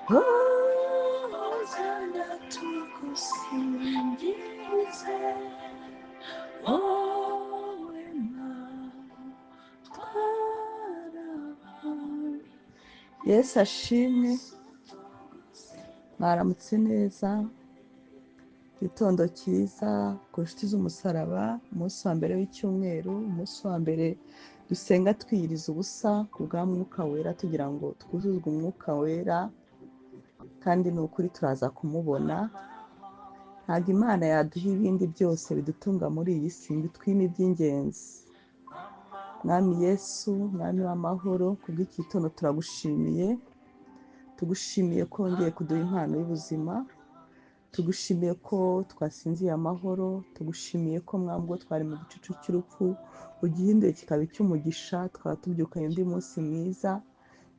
hozana tugusingize wowe mwatwara abantu. Yesu ashimwe. Mwaramutse neza, igitondo cyiza ku nshuti z'umusaraba, umunsi wa mbere w'icyumweru, umunsi wa mbere dusenga twiyiriza ubusa ku bwa mwuka wera tugira ngo twuzuzwe umwuka wera, kandi ni ukuri turaza kumubona. Ntabwo Imana yaduha ibindi byose bidutunga muri iyi si ngo itwime iby'ingenzi. Mwami Yesu, mwami w'amahoro, kubw'iki gitondo turagushimiye, tugushimiye ko wongeye kuduha impano y'ubuzima, tugushimiye ko twasinziye amahoro, tugushimiye ko mwami ubwo twari mu gicucu cy'urupfu ugihinduye kikaba icy'umugisha, twaba tubyukanye undi munsi mwiza.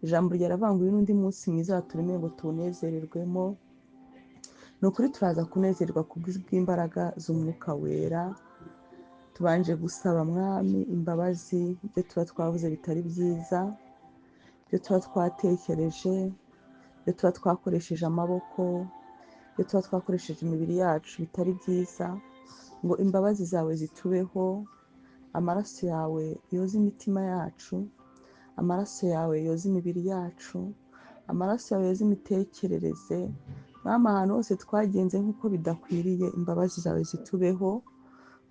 Ijambo ryaravanguye n'undi munsi mwiza waturemeye ngo tuwunezererwemo. Ni ukuri turaza kunezerwa kubw'imbaraga z'umwuka wera. Tubanje gusaba mwami imbabazi ibyo tuba twavuze bitari byiza, ibyo tuba twatekereje, ibyo tuba twakoresheje amaboko, ibyo tuba twakoresheje imibiri yacu bitari byiza, ngo imbabazi zawe zitubeho. Amaraso yawe yoza imitima yacu, amaraso yawe yoza imibiri yacu, amaraso yawe yoza imitekerereze. Mwami, ahantu hose twagenze nk'uko bidakwiriye, imbabazi zawe zitubeho.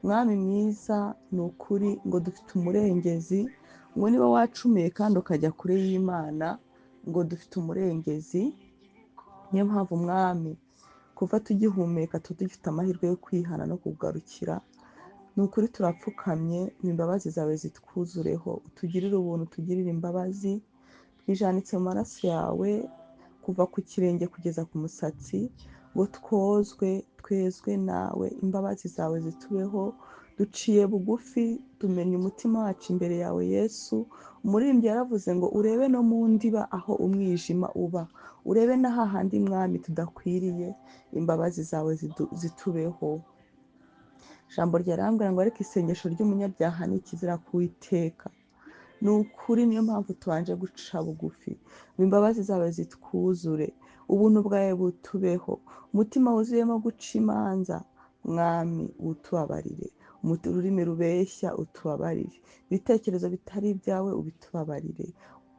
Mwami mwiza, ni ukuri ngo dufite umurengezi, ngo niba wacumuye kandi ukajya kure y'Imana, ngo dufite umurengezi. Niyo mpamvu mwami, kuva tugihumeka tuba dufite amahirwe yo kwihana no kugarukira. Ni ukuri turapfukamye, ngo imbabazi zawe zitwuzureho, utugirire ubuntu, utugirire imbabazi. Twijanitse mu maraso yawe kuva ku kirenge kugeza ku musatsi, ngo twezwe nawe, imbabazi zawe zitubeho. Duciye bugufi, tumenya umutima wacu imbere yawe Yesu. Umuririmbyi yaravuze ngo urebe no mu ndiba aho umwijima uba, urebe na hahandi mwami tudakwiriye, imbabazi zawe zitubeho. Ijambo ryarambwira ngo ariko isengesho ry'umunyabyaha ni ikizira ku Uwiteka. Ni ukuri, niyo mpamvu tubanje guca bugufi, ngo imbabazi zawe zitwuzure, ubuntu bwawe butubeho. Umutima wuzuyemo guca imanza, mwami utubabarire. Ururimi rubeshya utubabarire, ibitekerezo bitari ibyawe ubitubabarire.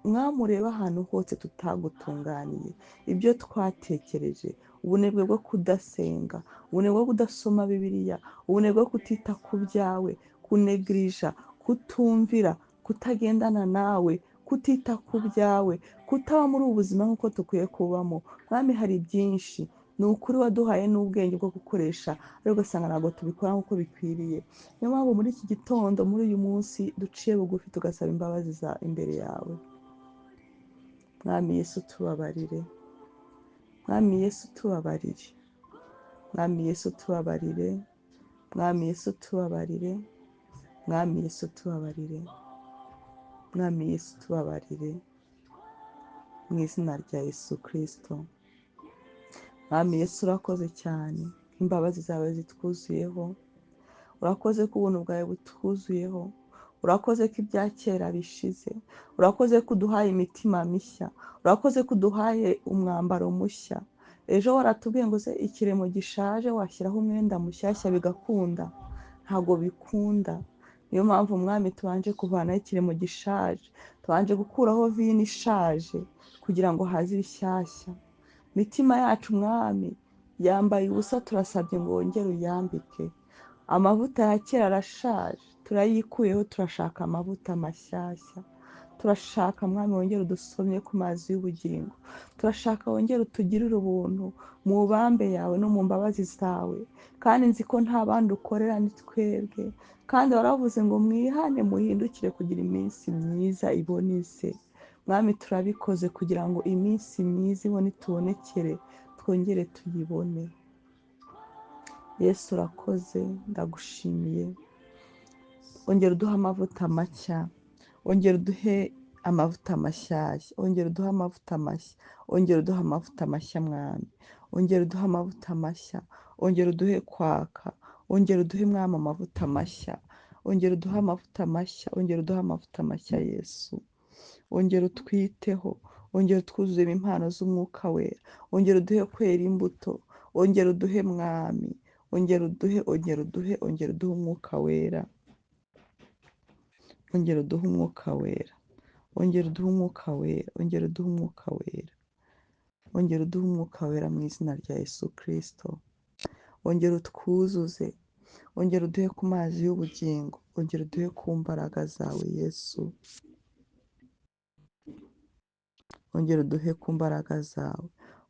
Mwami, urebe ahantu hose tutagutunganiye, ibyo twatekereje, ubunebwe bwo kudasenga, ubunebwe bwo kudasoma Bibiliya, ubunebwe bwo kutita ku byawe, kunegirija, kutumvira, kutagendana nawe, kutita ku byawe, kutaba muri ubu buzima nk'uko dukwiye kubamo. Mwami, hari byinshi, ni ukuri waduhaye n'ubwenge bwo gukoresha, ariko ugasanga ntabwo tubikora nk'uko bikwiriye. Niyo mpamvu muri iki gitondo, muri uyu munsi, duciye bugufi tugasaba imbabazi imbere yawe. Mwami Yesu tubabarire, mwami Yesu tubabarire, mwami Yesu tubabarire, mwami Yesu tubabarire, mwami Yesu tubabarire, mwami Yesu tubabarire, mu izina rya Yesu Kristo. Mwami Yesu, urakoze cyane, imbabazi zawe zitwuzuyeho, urakoze ko ubuntu bwawe butwuzuyeho, urakoze ko ibya kera bishize, urakoze ko uduhaye imitima mishya, urakoze ko uduhaye umwambaro mushya. Ejo waratubwiye ngo se ikiremo gishaje washyiraho umwenda mushyashya bigakunda? Ntabwo bikunda. Niyo mpamvu mwami tubanje kuvanaho ikiremo gishaje, tubanje gukuraho vino ishaje kugira ngo haze ibishyashya. Imitima yacu mwami yambaye ubusa, turasabye ngo wongere uyambike. Amavuta ya kera arashaje, turayikuyeho, turashaka amavuta mashyashya. Turashaka mwami wongere udusomye ku mazi y'ubugingo, turashaka wongere utugirire ubuntu mu bambe yawe no mu mbabazi zawe. Kandi nzi ko nta bandi ukorera, ni twebwe. Kandi waravuze ngo mwihane muhindukire kugira iminsi myiza iboneze. Mwami, turabikoze kugira ngo iminsi myiza ibone itubonekere, twongere tuyibone. Yesu urakoze, ndagushimiye. Ongera uduhe amavuta mashya, ongera uduhe amavuta mashyashya, ongera uduhe amavuta mashya, ongera uduhe amavuta mashya mwami, ongera uduhe amavuta mashya, ongera uduhe kwaka, ongera uduhe mwami amavuta mashya, ongera uduhe amavuta mashya, ongera uduhe amavuta mashya Yesu. Ongera utwiteho, ongera utwuzuzemo impano z'umwuka wera, ongera uduhe kwera imbuto, ongera uduhe mwami, ongera uduhe umwuka wera, ongera uduhe umwuka wera, ongera uduhe umwuka wera, ongera uduhe umwuka wera, ongera uduhe umwuka wera mu izina rya Yesu Kristo, ongera utwuzuze, ongera uduhe ku mazi y'ubugingo, ongera uduhe ku mbaraga zawe Yesu, ongera uduhe ku mbaraga zawe,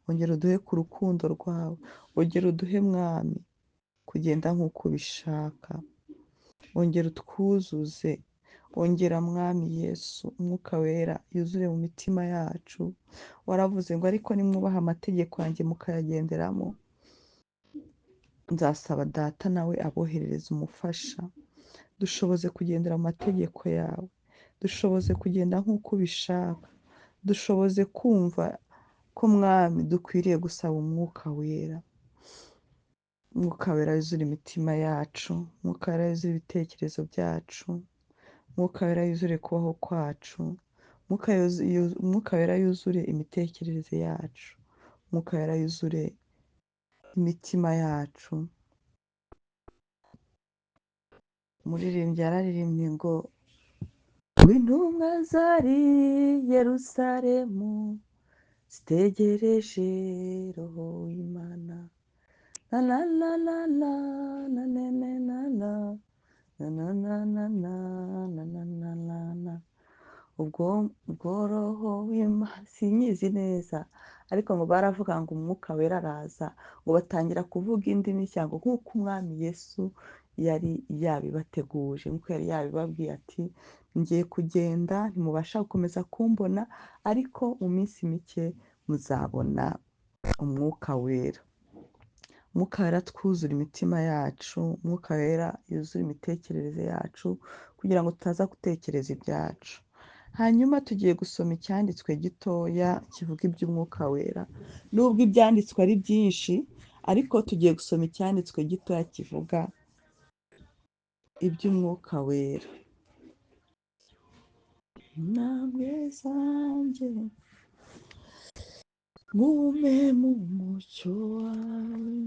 ongera uduhe ku rukundo rwawe, ongera uduhe mwami kugenda nk'uko ubishaka, ongera utwuzuze, ongera mwami Yesu umwuka wera yuzure mu mitima yacu, waravuze ngo ariko nimwubaha amategeko yanjye mukayagenderamo, nzasaba data nawe aboherereza umufasha, dushoboze kugendera mu mategeko yawe, dushoboze kugenda nk'uko ubishaka, dushoboze kumva ko mwami dukwiriye gusaba umwuka wera, umwuka wera yuzura imitima yacu, umwuka wera yuzura ibitekerezo byacu, umwuka wera yuzure kubaho kwacu, umwuka wera yuzure imitekerereze yacu, umwuka wera yuzure imitima yacu. Umuririmbyi yararirimbye ngo intumwa zari Yerusalemu zitegereje roho w'Imana, na na na na na na na na na na na na na na na na na na. ubwo roho w'Imana sinyizi neza, ariko ngo baravuga ngo umwuka wera araza, ngo batangira kuvuga indimi cyangwa nk'uko umwami Yesu yari yabibateguje, nk'uko yari yabibabwiye ati ngiye kugenda ntimubasha gukomeza kumbona, ariko mu minsi mike muzabona umwuka wera. Umwuka wera twuzura imitima yacu, umwuka wera yuzura imitekerereze yacu kugira ngo tutaza gutekereza ibyacu. Hanyuma tugiye gusoma icyanditswe gitoya kivuga iby'umwuka wera, nubwo ibyanditswe ari byinshi ariko tugiye gusoma icyanditswe gitoya kivuga iby'umwuka wera. Intambwe zanjye ngume mu mucyo wawe,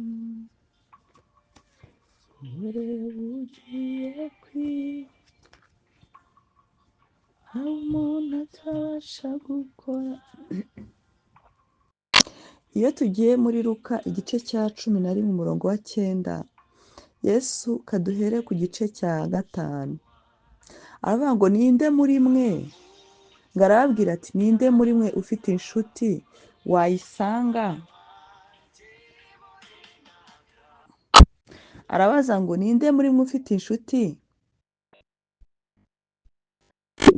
urebe ugiye kwiga, aho umuntu atabasha gukora. Iyo tugiye muri Luka igice cya 11 umurongo wa 9, Yesu kaduhere ku gice cya 5, aravuga ngo ninde muri mwe, ngo arababwira ati ninde muri mwe ufite inshuti wayisanga, arabaza ngo ninde muri mwe ufite inshuti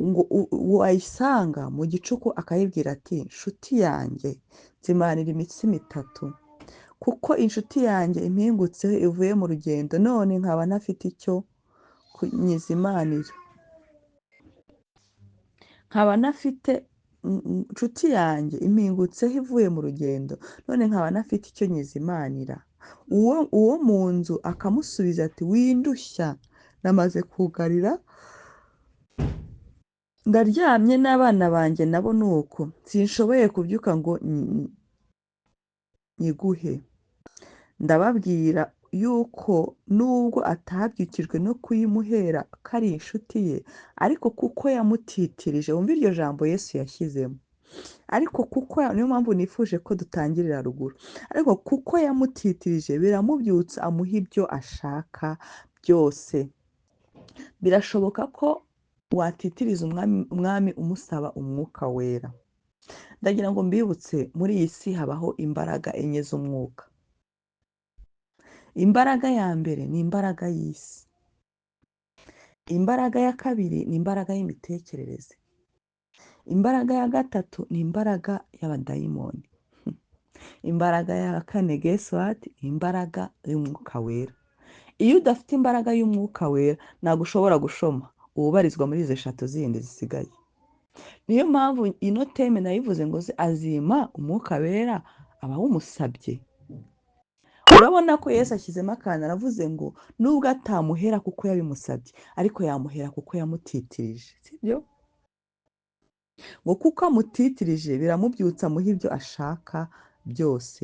ngo wayisanga mu gicuku akayibwira ati nshuti yanjye nzimanira imitsima 3, kuko inshuti yanjye impingutseho ivuye mu rugendo, none nkaba ntafite icyo nyizimanira, nkaba ntafite inshuti yanjye impingutseho ivuye mu rugendo, none nkaba ntafite icyo nyizimanira. Uwo mu nzu akamusubiza ati windushya, namaze kugarira, ndaryamye n'abana banjye nabo nuko, sinshoboye kubyuka ngo nyiguhe. Ndababwira yuko nubwo atabyukijwe no kuyimuhera ko ari inshuti ye, ariko kuko yamutitirije, wumva iryo jambo Yesu yashyizemo, ariko kuko niyo mpamvu nifuje ko dutangirira ruguru, ariko kuko yamutitirije biramubyutsa amuha ibyo ashaka byose. Birashoboka ko watitiriza umwami umusaba umwuka wera. Ndagira ngo mbibutse muri iyi si habaho imbaraga enye z'umwuka. Imbaraga ya mbere ni imbaraga y'isi, imbaraga ya kabiri ni imbaraga y'imitekerereze, imbaraga ya gatatu ni imbaraga y'abadayimoni, imbaraga ya kane geswati imbaraga y'umwuka wera. Iyo udafite imbaraga y'umwuka wera ntabwo ushobora gushoma, ubarizwa muri izo 3 zindi zisigaye. Niyo mpamvu ino teme nayivuze ngo azima umwuka wera abawumusabye. Urabona ko Yesu ashyizemo akantu, aravuze ngo nubwo atamuhera kuko yabimusabye, ariko yamuhera kuko yamutitirije, sibyo? ngo kuko amutitirije biramubyutsa muha ibyo ashaka byose.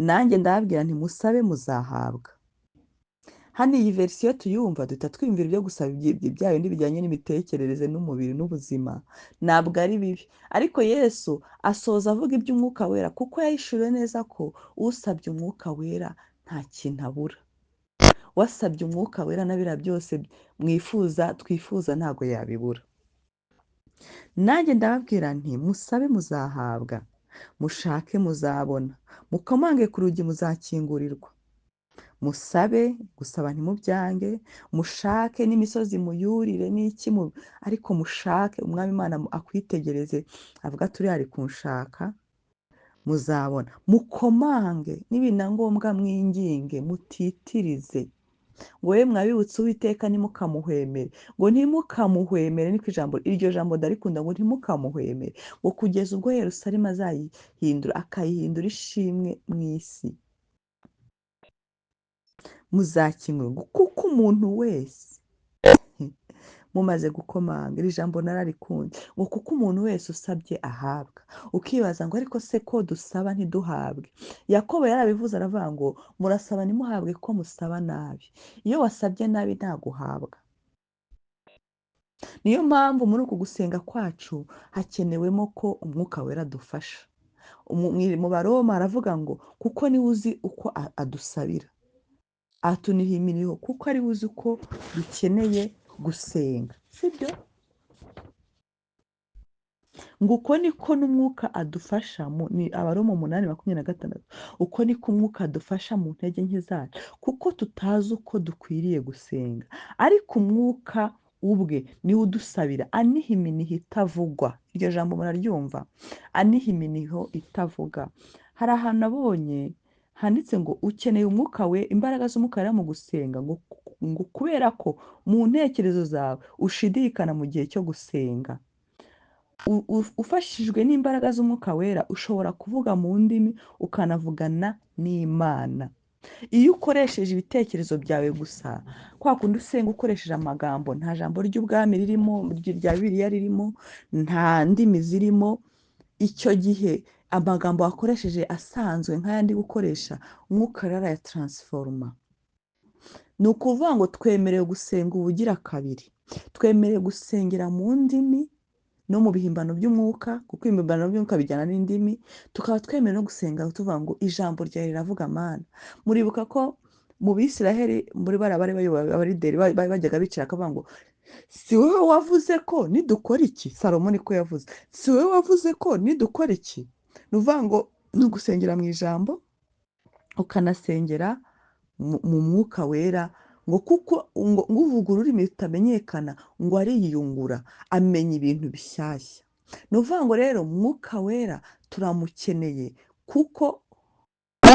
Nanjye ndababwira nti musabe muzahabwa. Hano iyi verisiyo tuyumva duhita twiyumvira ibyo gusaba bya bindi bijyanye n'imitekerereze n'umubiri n'ubuzima, ntabwo ari bibi. Ariko Yesu asoza avuga iby'umwuka wera kuko yahishuriwe neza ko usabye umwuka wera nta kintu abura. Wasabye umwuka wera na biriya byose twifuza ntabwo yabibura. Nanjye ndababwira nti musabe muzahabwa, mushake muzabona, mukomange ku rugi muzakingurirwa. Musabe, gusaba ntimubyange, mushake n'imisozi muyurire n'iki, ariko mushake, umwami Imana akwitegereze avuga ati uriya ari kunshaka, muzabona. Mukomange, nibina ngombwa mwinginge, mutitirize. Ngo we mwabibutse Uwiteka ntimukamuhwemere. Ngo ntimukamuhwemere niko iryo jambo ndarikunda, ngo ntimukamuhwemere. Ngo kugeza ubwo Yerusalemu azayihindura, akayihindura ishimwe mu isi. Muzakingurwa kuko umuntu wese mumaze gukomanga, iri jambo nararikunze, ngo kuko umuntu wese usabye ahabwa. Ukibaza ngo ariko se ko dusaba ntiduhabwe? Yakobo yarabivuze aravuga ngo murasaba ntimuhabwe ko musaba nabi. Iyo wasabye nabi ntabwo uhabwa. Niyo mpamvu muri uku gusenga kwacu hakenewemo ko umwuka wera adufasha. Mu Baroma aravuga ngo kuko niwe uzi uko adusabira, atuniha iminiho kuko ari we uzi uko dukeneye gusenga, sibyo? Ngo uko niko n'umwuka adufasha, ni Abaroma 8:26, uko niko umwuka adufasha mu ntege nke zacu, kuko tutazi uko dukwiriye gusenga, ariko umwuka ubwe niwe udusabira aniha iminiho itavugwa. Iryo jambo muraryumva, aniha iminiho itavuga. Hari ahantu abonye handitse ngo ukeneye umwuka we, imbaraga z'umwuka wera mu gusenga, ngo kubera ko mu ntekerezo zawe ushidikana mu gihe cyo gusenga. Ufashijwe n'imbaraga z'umwuka wera ushobora kuvuga mu ndimi ukanavugana n'Imana. Iyo ukoresheje ibitekerezo byawe gusa, kwa kundi usenga ukoresheje amagambo, nta jambo ry'ubwami ririmo, rya Bibiliya ririmo, nta ndimi zirimo, icyo gihe amagambo wakoresheje asanzwe nk'ayandi gukoresha, umwuka wera arayataransforoma. Ni ukuvuga ngo twemerewe gusenga ubugira kabiri, twemerewe gusengera mu ndimi no mu bihimbano by'umwuka, kuko ibihimbano by'umwuka bijyana n'indimi. Tukaba twemerewe no gusenga tuvuga ngo ijambo ryawe riravuga Mana. Muribuka ko mu Bisiraheli, muri bari abarideri bajyaga bicara akavuga ngo si wowe wavuze ko nidukora iki? Salomo niko yavuze, si wowe wavuze ko nidukora iki? Ni ukuvuga ngo ni ugusengera mu ijambo ukanasengera mu mwuka wera, ngo kuko ngo uvuga ururimi rutamenyekana ngo ariyungura, amenya ibintu bishyashya. Ni ukuvuga ngo rero umwuka wera turamukeneye kuko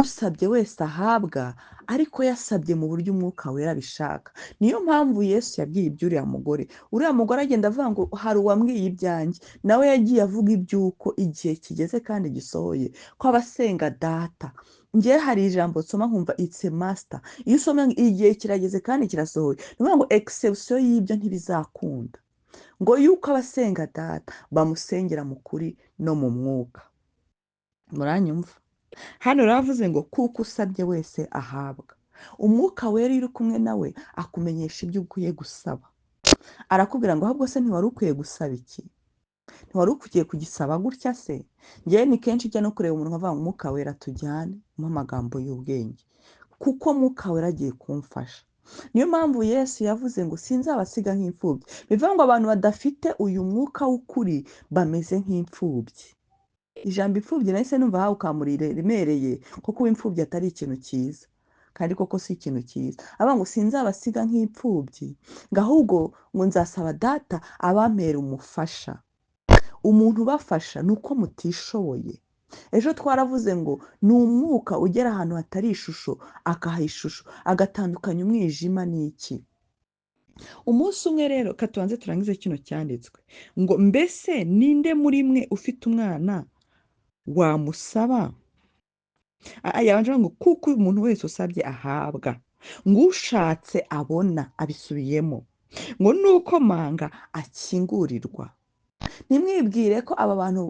usabye wese ahabwa, ariko yasabye mu buryo umwuka wera abishaka. Niyo mpamvu Yesu yabwiye iby'uriya mugore. Uriya mugore agenda avuga ngo hari uwambwiye ibyanjye, nawe yagiye avuga iby'uko igihe kigeze kandi gisohoye ko abasenga data. Njye hari ijambo nsoma nkumva it's a master. Iyo usoma igihe kirageze kandi kirasohoye, ni ukuvuga ngo exception y'ibyo ntibizakunda, ngo yuko abasenga data bamusengera mu kuri no mu mwuka. Muranyumva? Hano ravuze ngo kuko usabye wese ahabwa. Umwuka wera uri kumwe nawe akumenyesha ibyo ukwiye gusaba. Arakubwira ngo ahubwo se ntiwari ukwiye gusaba iki? Ntiwari ukwiye kugisaba gutya se? Njyewe ni kenshi ijya no kureba umuntu avuga ngo umwuka wera tujyane mu magambo y'ubwenge, kuko umwuka wera agiye kumfasha. Niyo mpamvu Yesu yavuze ngo sinzabasiga nk'imfubyi. Bivuga ngo abantu badafite uyu mwuka w'ukuri bameze nk'imfubyi. Ijambo imfubyi nahise numva hawe ukamuriremereye, kuko imfubyi atari ikintu cyiza, kandi koko si ikintu cyiza. Avuga ngo sinzabasiga nk'imfubyi, ngo ahubwo ngo nzasaba data abampera umufasha. Umuntu ubafasha ni uko mutishoboye. Ejo twaravuze ngo ni umwuka ugera ahantu hatari ishusho, akaha ishusho, agatandukanya umwijima n'iki. Umunsi umwe rero katubanze turangize kino cyanditswe ngo mbese ninde muri mwe ufite umwana wamusaba? Yabanje ngo kuko umuntu wese usabye ahabwa, ngo ushatse abona, abisubiyemo ngo nuko manga akingurirwa. ntimwibwire ko aba bantu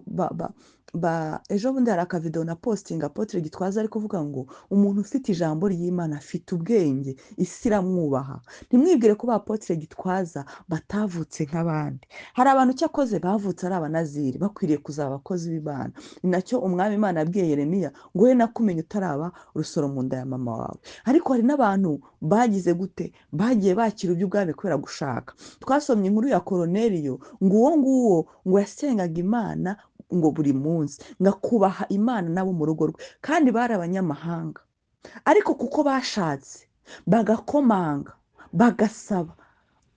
ejo bundi hari akavidewo na postinga Apotre Gitwaza ari kuvuga ngo umuntu ufite ijambo ry'Imana afite ubwenge isi iramwubaha. ntimwibwire ko ba Apotre Gitwaza batavutse nk'abandi. hari abantu cyakoze bavutse ari abanaziri bakwiriye kuzaba abakozi b'Imana. ni nacyo umwami Imana yabwiye Yeremiya ngo we nakumenye utaraba urusoro mu nda ya mama wawe. ariko hari n'abantu bagize gute bagiye bakira iby'ubwami kubera gushaka. twasomye inkuru ya Koroneliyo ngo uwo nguwo ngo yasengaga Imana ngo buri munsi ngakubaha Imana nabo mu rugo rwe, kandi bari abanyamahanga. ariko kuko bashatse bagakomanga bagasaba,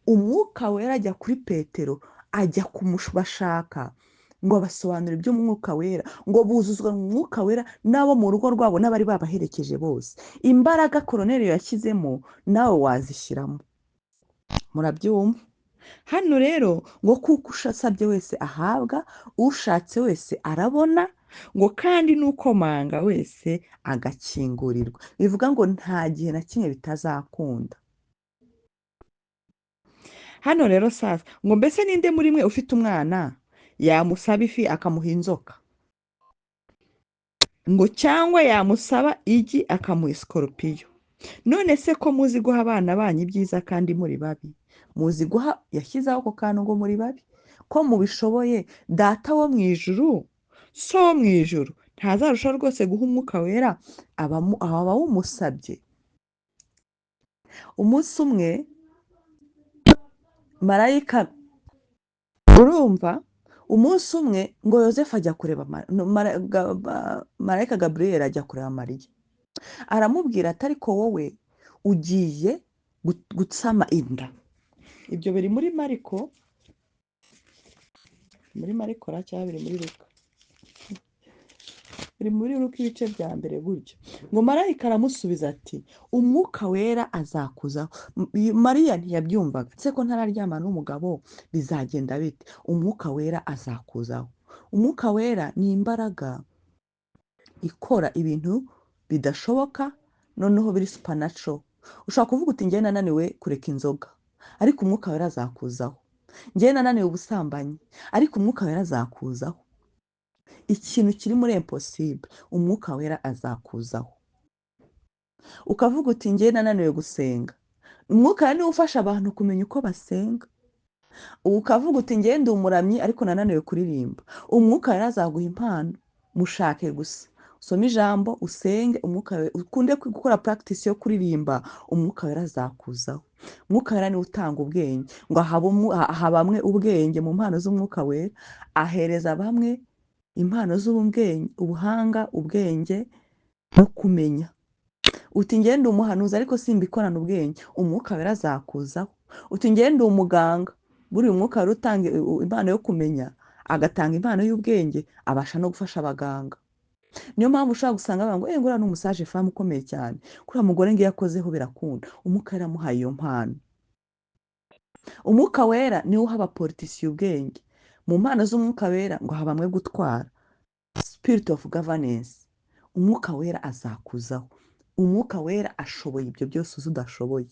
umwuka wera ajya kuri Petero ajya kumubashaka ngo abasobanurire iby'umwuka wera, ngo buzuzwa mu mwuka wera n'abo mu rugo rwabo n'abari babaherekeje bose. imbaraga Koroneliyo yashyizemo nawe wazishyiramo. murabyumva? hano rero ngo kuko usabye wese ahabwa, ushatse wese arabona, ngo kandi n'ukomanga wese agakingurirwa. bivuga ngo nta gihe na kimwe bitazakunda. hano rero sasa ngo mbese ninde muri mwe ufite umwana yamusaba ifi akamuha inzoka? ngo cyangwa yamusaba igi akamuha isikorupiyo? none se ko muzi guha abana banyu ibyiza kandi muri babi? muzi guha, yashyizeho ako kantu ngo muri babi, ko mubishoboye data wo mu ijuru, so wo mu ijuru ntazarusha rwose guha umwuka wera abawumusabye. umunsi umwe marayika, urumva, umunsi umwe ngo Yosefu ajya kureba marayika Gaburiyeli ajya kureba Mariya, aramubwira ati ariko wowe ugiye gutsama inda. ibyo biri muri Mariko cyangwa biri muri Luka? biri muri Luka ibice bya mbere gutyo. ngo marayika aramusubiza ati umwuka wera azakuzaho. Mariya ntiyabyumvaga, se ko ntararyama n'umugabo bizagenda bite? umwuka wera azakuzaho. umwuka wera ni imbaraga ikora ibintu bidashoboka, noneho biri supernatural. ushobora kuvuga uti njye nananiwe kureka inzoga, ariko umwuka wera azakuzaho. njye nananiwe ubusambanyi, ariko umwuka wera azakuzaho. ikintu kiri muri impossible umwuka wera azakuzaho. ukavuga uti njye nananiwe gusenga, umwuka wera niwe ufasha abantu kumenya uko basenga. ukavuga uti njye ndi umuramyi ariko nananiwe kuririmba, umwuka wera azaguha impano. mushake gusa, usome ijambo, usenge, umwuka wera ukunde gukora practice yo kuririmba, umwuka wera azakuzaho. umwuka wera niwe utanga ubwenge, ngo aha bamwe ubwenge mu mpano z'umwuka wera, ahereza bamwe impano z'ubwenge, ubuhanga, ubwenge no kumenya. uti njye ndi umuhanuzi ariko simbikorana ubwenge, umwuka wera azakuzaho. uti njye ndi umuganga, buri umwuka wera utanga impano yo kumenya, agatanga impano y'ubwenge, abasha no gufasha abaganga. niyo mpamvu ushobora gusanga bavuga ngo ngura n'umusaje famu ukomeye cyane, kuri mugore ngiye yakozeho birakunda, umwuka wera amuhaye iyo mpano. umwuka wera niwe uha abapolitisiye ubwenge. mu mpano z'umwuka wera ngo haba bamwe gutwara, spirit of governance, umwuka wera azakuzaho. umwuka wera ashoboye ibyo byose uzi udashoboye.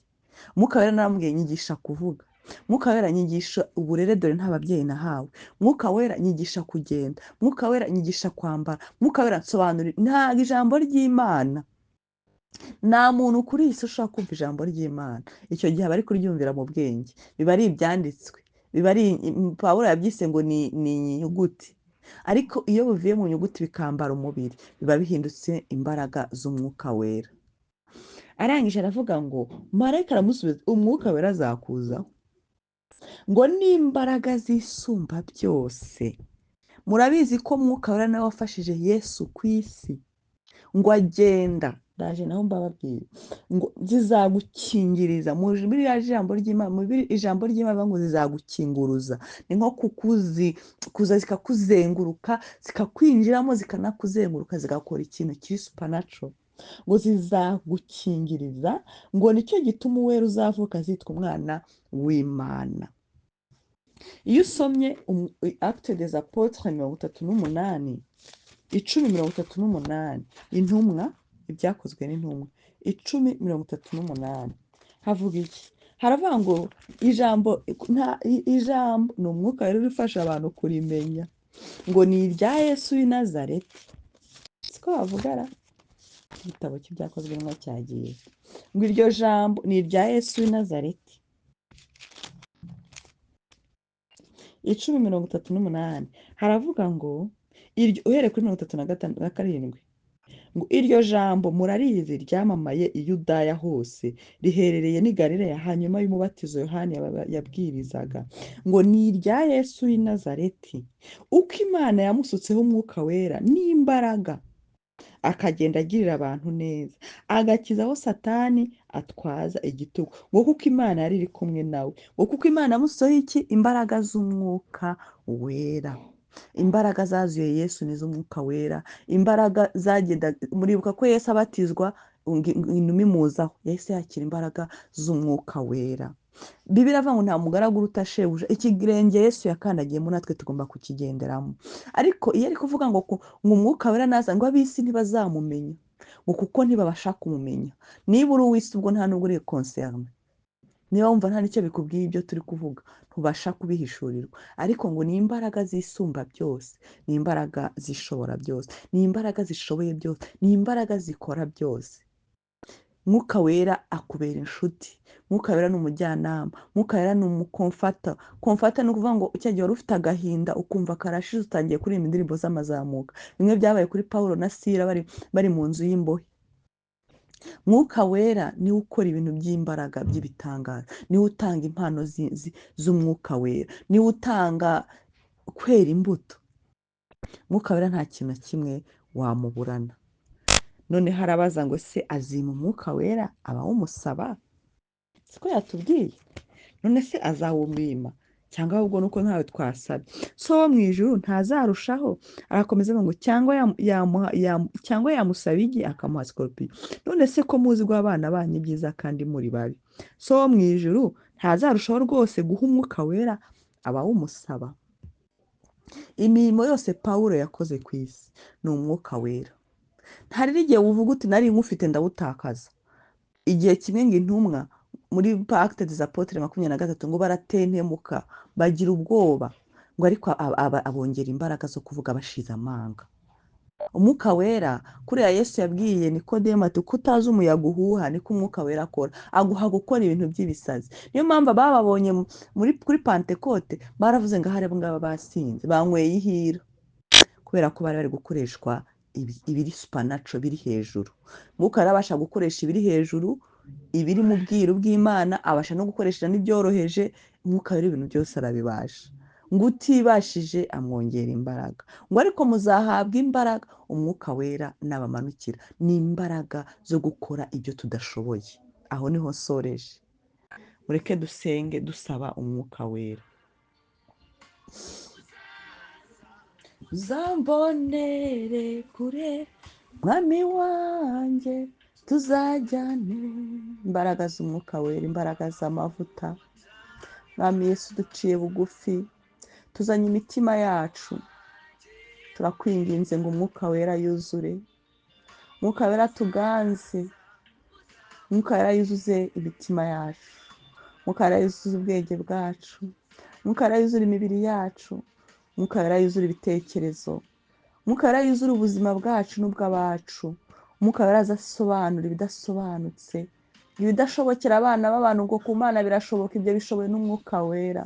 umwuka wera naramubwiye nyigisha kuvuga, umwuka wera nyigisha uburere, dore nta babyeyi nahawe. umwuka wera nyigisha kugenda, umwuka wera nyigisha kwambara, umwuka wera nsobanurira. ntabwo ijambo ry'Imana, nta muntu kuri iyi si ushobora kumva ijambo ry'Imana icyo gihe aba ari kuryumvira mu bwenge, biba ari ibyanditswe, biba ari Pawulo yabyise ngo ni inyuguti, ariko iyo bivuye mu nyuguti bikambara umubiri biba bihindutse imbaraga z'umwuka wera. arangije aravuga ngo marayika aramusubiza umwuka wera azakuzaho, ngo n'imbaraga zisumba byose. murabizi ko umwuka wera nawe wafashije Yesu ku isi, ngo agenda, ndaje naho mbababwira, ngo zizagukingiriza. muri ijambo ry'Imana ngo zizagukinguruza, ni nko kuza zikakuzenguruka, zikakwinjiramo, zikanakuzenguruka, zigakora ikintu kiri supernatural. ngo zizagukingiriza, ngo nicyo gituma uwera uzavuka azitwa umwana w'Imana. iyo usomye Actes des Apôtres 38, 10:38, intumwa, ibyakozwe n'intumwa 10:38, havuga iki? haravuga ngo ijambo ni umwuka wera ufasha abantu kurimenya, ngo ni irya Yesu w'i Nazareti. siko bavugara igitabo cy'ibyakozwe n'intumwa cyagiye, ngo iryo jambo ni irya Yesu w'i Nazareti. 10:38 haravuga ngo uhereye kuri 37, ngo iryo jambo murarizi ryamamaye i Yudaya hose, riherereye n'i Galileya hanyuma y'umubatizo Yohani yabwirizaga, ngo ni irya Yesu w'i Nazareti, uko Imana yamusutseho umwuka wera n'imbaraga, akagenda agirira abantu neza, agakiza aho Satani atwaza igitugu, ngo kuko Imana yari iri kumwe nawe, ngo kuko Imana yamusutseho iki? Imbaraga z'umwuka wera. Imbaraga zazuye Yesu ni iz'umwuka wera, imbaraga zagenda, muribuka ko Yesu abatizwa inuma imuzaho, yahise yakira imbaraga z'umwuka wera. Bibiliya iravuga ngo nta mugaragu uruta shebuja, ikirenge Yesu yakandagiyemo natwe tugomba kukigenderamo. Ariko iyo ari kuvuga ngo umwuka wera naza, ngo ab'isi ntibazamumenya, ngo kuko ntibabasha kumumenya. Niba uri uw'isi ubwo nta nubwo uri concerne, niba wumva nta nicyo bikubwiye ibyo turi kuvuga, ntubasha kubihishurirwa. Ariko ngo ni imbaraga zisumba byose, ni imbaraga zishobora byose, ni imbaraga zishoboye byose, ni imbaraga zikora byose. Mwuka wera akubera inshuti, mwuka wera ni umujyanama, mwuka wera ni umukomfata. Komfata ni ukuvuga ngo icyo gihe wari ufite agahinda ukumva karashize, utangiye kuririmba indirimbo z'amazamuka. Bimwe byabaye kuri Pawulo na Sila bari mu nzu y'imbohe. Mwuka wera niwe ukora ibintu by'imbaraga by'ibitangaza, niwe utanga impano z'umwuka wera, niwe utanga kwera imbuto. Mwuka wera nta kintu na kimwe wamuburana. None harabaza ngo se azima umwuka wera abawumusaba? Siko yatubwiye. None se azawumwima cyangwa ahubwo nuko ntawe twasabye? So wo mu ijuru ntazarushaho? Arakomeza ngo cyangwa yamusaba igi akamuha sikorupiyo. None se ko muzi guha abana banyu ibyiza kandi muri babi? So wo mu ijuru ntazarushaho rwose guha umwuka wera abawumusaba? Imirimo yose Pawulo yakoze ku isi ni umwuka wera. Hari n'igihe uvuga uti nari nkufite ndawutakaza. Igihe kimwe ngo intumwa muri Actes des Apôtres 23 ngo baratentemuka bagira ubwoba, ngo ariko abongera imbaraga zo kuvuga bashize amanga. Umwuka wera kuriya Yesu yabwiye Nikodemo ati uko utazi umuyaga uhuha niko umwuka wera akora, aguha gukora ibintu by'ibisazi. Niyo mpamvu bababonye kuri Pentekote baravuze ngo ahari ngaba basinze banyweye ihira, kubera ko bari gukoreshwa ibiri supernatural, biri hejuru. Mwuka arabasha gukoresha ibiri hejuru, ibiri mu bwiru bw'Imana, abasha no gukoresha n'ibyoroheje. Mwuka wera ibintu byose arabibasha. Ngo utibashije amwongera imbaraga, ngo ariko muzahabwa imbaraga umwuka wera nabamanukira. Ni imbaraga zo gukora ibyo tudashoboye. Aho niho soreje. Mureke dusenge dusaba umwuka wera. Zambonere kure mwami wanjye tuzajyane. Imbaraga z'umwuka wera, imbaraga z'amavuta. Mwami Yesu duciye bugufi, tuzanye imitima yacu, turakwinginze ngo umwuka wera yuzure, umwuka wera tuganze, umwuka wera yuzuze imitima yacu, umwuka wera yuzuze ubwenge bwacu, umwuka wera yuzure imibiri yacu, umwuka wera yuzure ibitekerezo, umwuka wera yuzure ubuzima bwacu n'ubw'abacu. Umwuka wera azasobanura ibidasobanutse, ibidashobokera abana b'abantu ngo ku Mana birashoboka, ibyo bishoboye n'umwuka wera.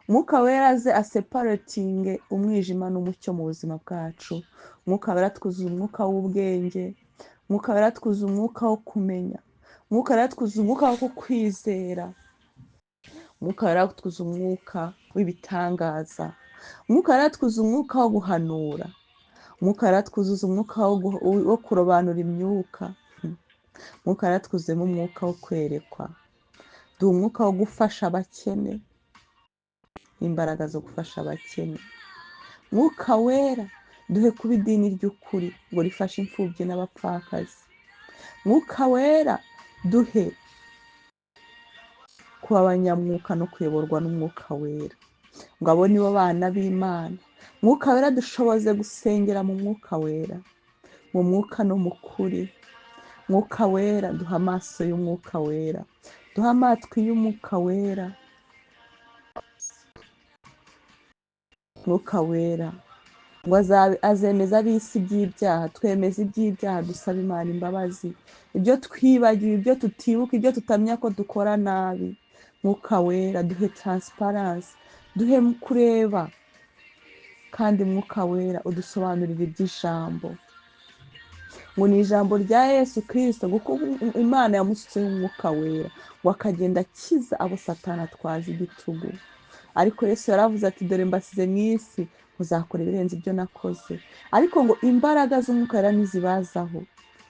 Umwuka wera aze aseparatinge umwijima n'umucyo mu buzima bwacu. Umwuka wera twuzuye umwuka w'ubwenge, umwuka wera twuzuye umwuka wo kumenya, umwuka wera twuzuye umwuka wo kwizera, umwuka wera twuzuye umwuka w'ibitangaza, umwuka wera twuzuye umwuka wo guhanura, umwuka wera twuzuye umwuka wo kurobanura imyuka, umwuka wera twuzuyemo umwuka wo kwerekwa. Duha umwuka wo gufasha abakene, imbaraga zo gufasha abakene. Mwuka wera duhe kuba idini ry'ukuri ngo rifashe imfubyi n'abapfakazi. Mwuka wera duhe kuba abanyamwuka no kuyoborwa n'umwuka wera, ngo abo nibo bana b'Imana. Mwuka wera dushoboze gusengera mu mwuka wera, mu mwuka no mu kuri. Mwuka wera duha amaso y'umwuka wera, duhe amatwi y'umwuka wera. Mwuka wera ngo azemeza ab'isi iby'ibyaha, twemeza iby'ibyaha, dusaba Imana imbabazi, ibyo twibagiwe, ibyo tutibuka, ibyo tutamenya ko dukora nabi. Mwuka wera duhe taransiparansi, duhe kureba, kandi mwuka wera udusobanurire iby'ijambo, ngo ni ijambo rya Yesu Kristo, kuko Imana yamusutseho umwuka wera ngo akagenda akiza abo Satani atwaza igitugu. Ariko Yesu yaravuze ati dore mbasize mu isi, muzakora ibirenze ibyo nakoze. Ariko ngo imbaraga z'umwuka wera nizibazaho,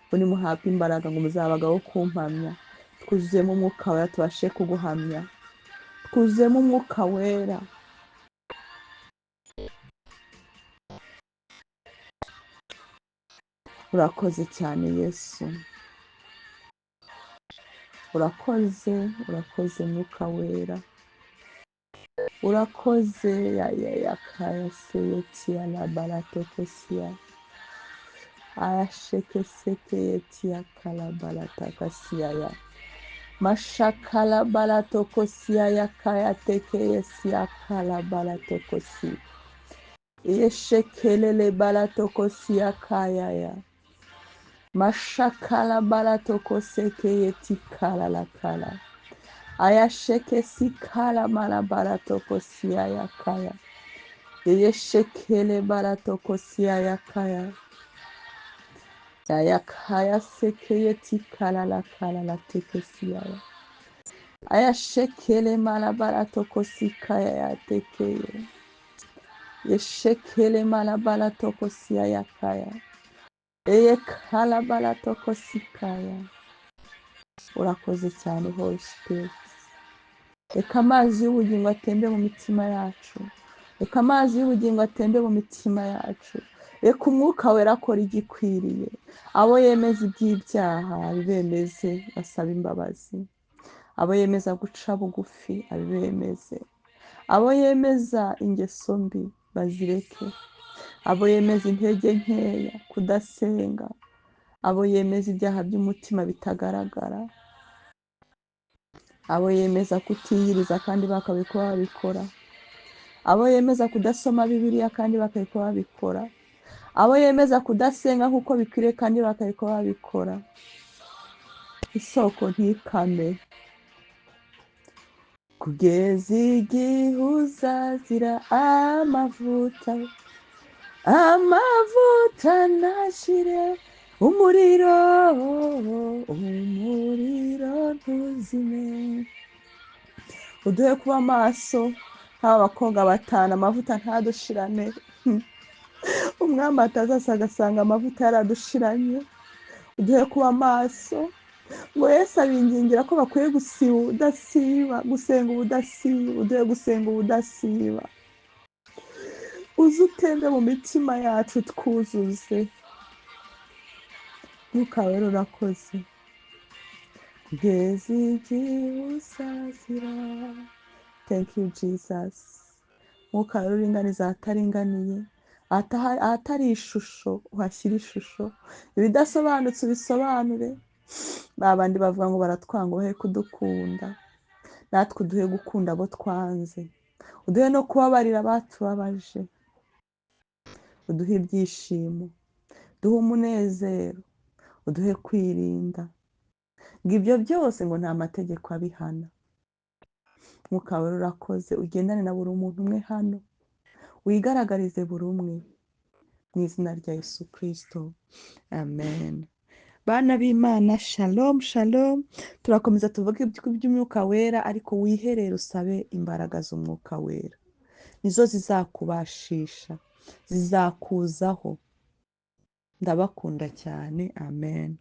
ngo nimuhabwe imbaraga ngo muzabagaho kumpamya. Twuzuyemo umwuka wera tubashe kuguhamya, twuzuyemo umwuka wera. Urakoze cyane Yesu, urakoze, urakoze mwuka wera, urakoze. Ya kaya seyetia la balatokosia ayasheke seke yetia kala balatakasia ya mashakala balatokosia ya kaya teke yesia kala balatokosi yeshekelele balatokosia kaya ya mashakala balatokoseke yetikala la kala ayasheke sikala malabaratokosia ya kaya yeshekele baratokosia ya kaya ya kaya seke yetikala la kala la tekesia ya ayashekele malabaratokosika ya tekeye yeshekele malabaratokosia ya kaya kala baratokosika ya. Urakoze cyane Holy Spirit. Reka amazi y'ubugingo atembe mu mitima yacu, reka amazi y'ubugingo atembe mu mitima yacu, reka umwuka wera akora igikwiriye. Abo yemeza iby'ibyaha abibemeze, basaba imbabazi. Abo yemeza guca bugufi abibemeze. Abo yemeza ingeso mbi bazireke. Abo yemeza intege nkeya, kudasenga. Abo yemeza ibyaha by'umutima bitagaragara. Abo yemeza kutiyiriza kandi bakabikora babikora. Abo yemeza kudasoma Bibiliya kandi bakabikora babikora. Abo yemeza kudasenga nk'uko bikwiriye kandi bakabikora babikora. Isoko ntikame, kugeza igihe uzazira amavuta, amavuta ntashire, umuriro ntuzime. Uduhe kuba maso nk'abakobwa batanu, amavuta ntadushirane. Umwami atazasa agasanga amavuta yaradushiranye. Uduhe kuba maso, ngo Yesu abingingira ko bakwiye gusiba ubudasiba, gusenga ubudasiba. Uduhe gusenga ubudasiba. Uze utembe mu mitima yacu twuzuze. Mwuka wera urakoze. Kugeza igihe uzazira. Thank you Jesus. Mwuka wera uringaniza ahataringaniye, ahatari ishusho uhashyira ishusho, ibidasobanutse ubisobanure. Babandi bavuga ngo baratwanga bahe kudukunda, natwe uduhe gukunda abo twanze. Uduhe no kubabarira abatubabaje. Uduhe ibyishimo, duhe umunezero, uduhe kwirinda. Ngo ibyo byose ngo nta mategeko abihana. Mwuka wera urakoze, ugendane na buri muntu umwe hano, wigaragarize buri umwe mu izina rya Yesu Kristo, amen. Bana b'Imana, shalom shalom. Turakomeza tuvuge iby'umwuka wera, ariko wiherere usabe imbaraga z'umwuka wera, nizo zizakubashisha, zizakuzaho. Ndabakunda cyane, amen.